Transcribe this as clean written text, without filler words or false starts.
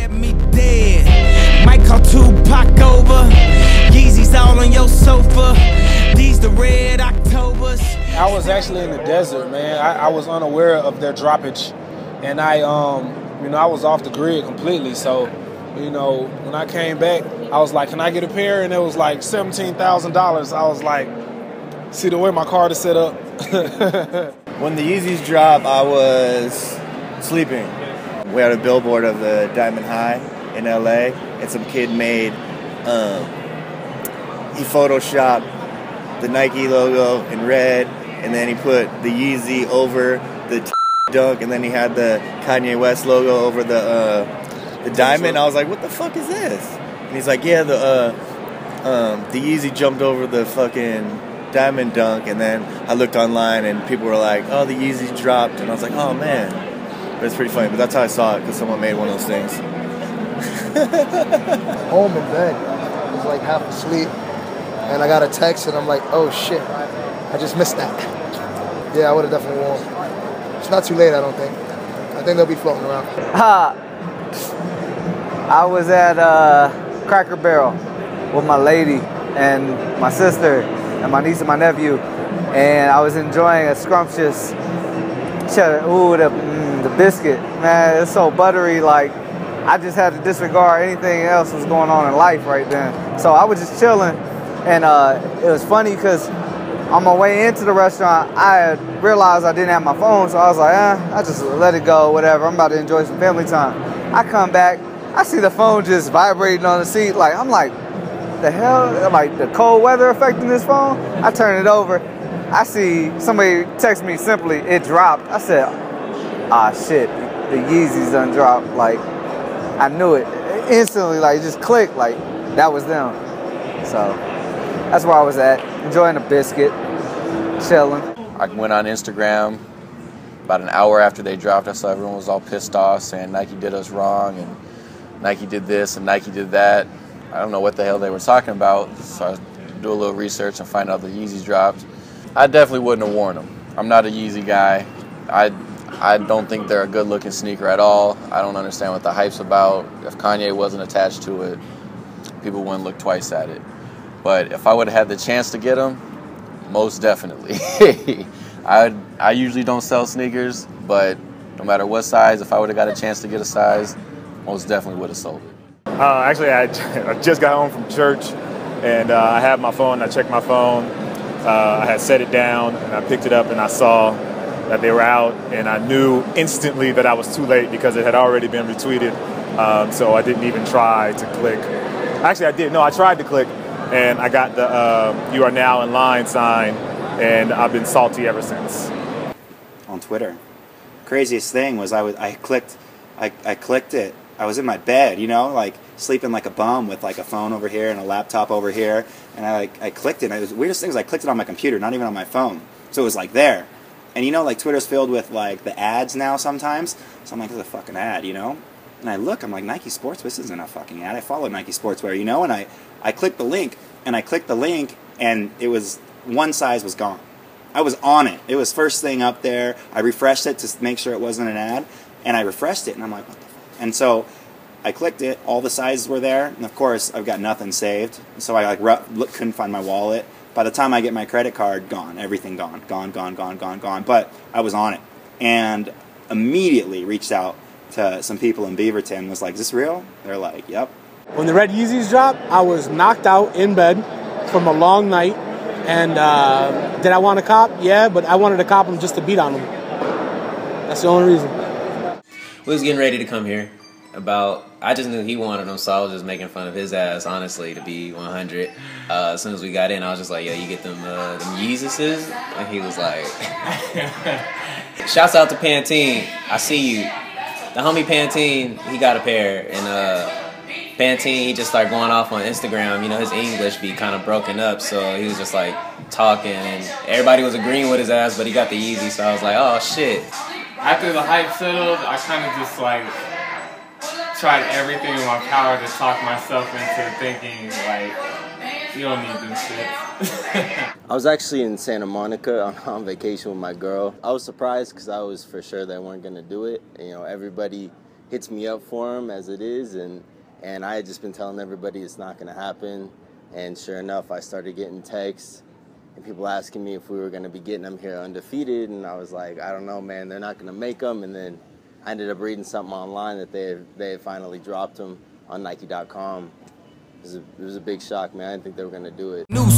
had me dead. Might call Tupac over. Yeezys all on your sofa. These the red Octobers. I was actually in the desert, man. I was unaware of their droppage, and I was off the grid completely. So, when I came back, I was like, "Can I get a pair?" And it was like $17,000. I was like, "See the way my card is set up." When the Yeezys dropped, I was sleeping. We had a billboard of the Diamond High in LA, and some kid made, he photoshopped the Nike logo in red, and then he put the Yeezy over the dunk, and then he had the Kanye West logo over the diamond. I was like, what the fuck is this? And he's like, yeah, the Yeezy jumped over the fucking diamond dunk, and then I looked online and people were like, oh, the Yeezy dropped, and I was like, oh man. But it's pretty funny, but that's how I saw it, because someone made one of those things. Home in bed, I was like half asleep, and I got a text and I'm like, oh shit, I just missed that. Yeah, I would have definitely worn. It's not too late, I don't think. I think they'll be floating around. I was at Cracker Barrel with my lady and my sister and my niece and my nephew, and I was enjoying a scrumptious cheddar. Ooh, the biscuit, man, it's so buttery. Like, I just had to disregard anything else that was going on in life right then. So I was just chilling, and it was funny because on my way into the restaurant, I had realized I didn't have my phone, so I was like, I just let it go, whatever. I'm about to enjoy some family time. I come back, I see the phone just vibrating on the seat. Like, I'm like, the hell? Like, the cold weather affecting this phone? I turn it over. I see somebody text me simply, it dropped. I said, ah, shit, the Yeezys done dropped. Like, I knew it. Instantly, like, it just clicked. Like, that was them. So, that's where I was at, enjoying a biscuit, chilling. I went on Instagram about an hour after they dropped. I saw everyone was all pissed off, saying Nike did us wrong, and Nike did this, and Nike did that. I don't know what the hell they were talking about, so I do a little research and find out the Yeezys dropped. I definitely wouldn't have worn them. I'm not a Yeezy guy. I don't think they're a good-looking sneaker at all. I don't understand what the hype's about. If Kanye wasn't attached to it, people wouldn't look twice at it. But if I would have had the chance to get them, most definitely. I usually don't sell sneakers, but no matter what size, if I would have got a chance to get a size, most definitely would have sold it. Actually, I just got home from church, and I had my phone. I checked my phone. I had set it down, and I picked it up, and I saw that they were out, and I knew instantly that I was too late because it had already been retweeted. So I didn't even try to click. Actually, I did. No, I tried to click, and I got the "You are now in line" sign, and I've been salty ever since. On Twitter, craziest thing was I clicked it. I was in my bed, like sleeping like a bum with like a phone over here and a laptop over here, and I clicked it. And it was the weirdest thing was I clicked it on my computer, not even on my phone. So it was like there, and like Twitter's filled with like the ads now sometimes. So I'm like, this is a fucking ad, And I look, I'm like, Nike Sportswear, this isn't a fucking ad. I follow Nike Sportswear, and I clicked the link, and it was one size was gone. I was on it. It was first thing up there. I refreshed it to make sure it wasn't an ad, and I refreshed it, and I'm like, what the fuck? And so I clicked it. All the sizes were there, and of course I've got nothing saved. So I couldn't find my wallet. By the time I get my credit card, gone. Everything gone. Gone. But I was on it, and immediately reached out to some people in Beaverton. Was like, is this real? They're like, yep. When the Red Yeezys dropped, I was knocked out in bed from a long night. And did I want to cop? Yeah, but I wanted to cop them just to beat on them. That's the only reason. We was getting ready to come here. I just knew he wanted them, so I was just making fun of his ass, honestly, to be 100. As soon as we got in, I was just like, yo, you get them Yeezuses? And he was like... Shouts out to Pantene. I see you. The homie Pantene, he got a pair, and Pantene, he just started going off on Instagram. His English be kind of broken up, so he was just like talking, and everybody was agreeing with his ass, but he got the Yeezy, so I was like, oh shit. After the hype settled, I kind of just like tried everything in my power to talk myself into thinking like, you don't need them shit. I was actually in Santa Monica on vacation with my girl. I was surprised because I was for sure they weren't going to do it. Everybody hits me up for them as it is, and I had just been telling everybody it's not going to happen, and sure enough, I started getting texts and people asking me if we were going to be getting them here undefeated, and I was like, I don't know, man, they're not going to make them. And then I ended up reading something online that they had finally dropped them on Nike.com. It was a big shock, man. I didn't think they were going to do it. New